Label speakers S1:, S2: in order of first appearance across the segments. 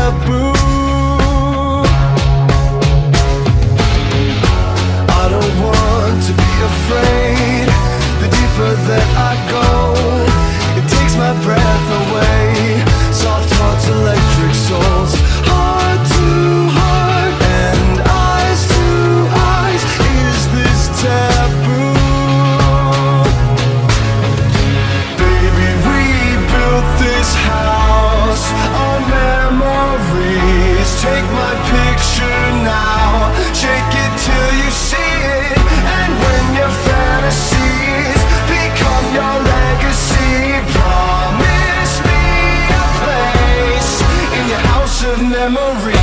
S1: taboo. I don't want to be afraid. The deeper that I go, it takes my breath away. Soft hearts, electric souls, heart to heart and eyes to eyes. Is this taboo? Baby, we built this house on memories. Take my picture now, shake it till you see it. And when your fantasies become your legacy, promise me a place in your house of memories.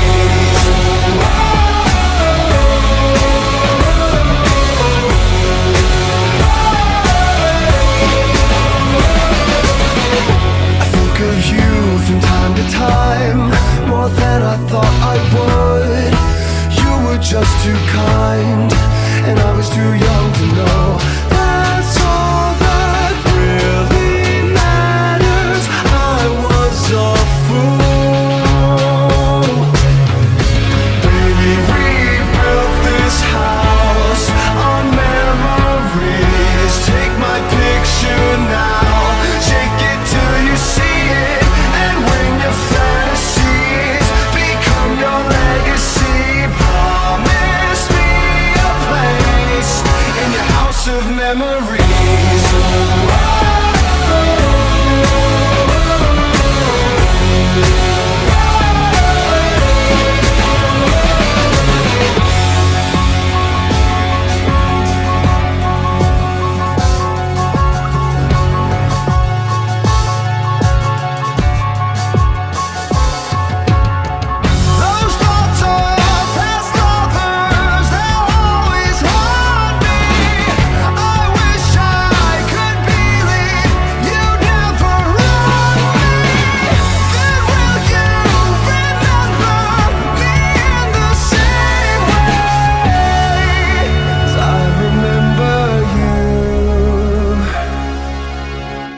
S1: Of you from time to time, more than I thought I would. You were just too kind, and I was too young to know. That's all that really matters. I was a fool. Baby, we built this house on memories. Take my picture now, shake it till you see. Of memories.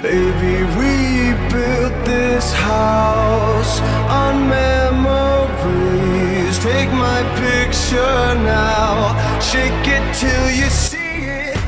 S1: Baby, we built this house on memories. Take my picture now, shake it till you see it.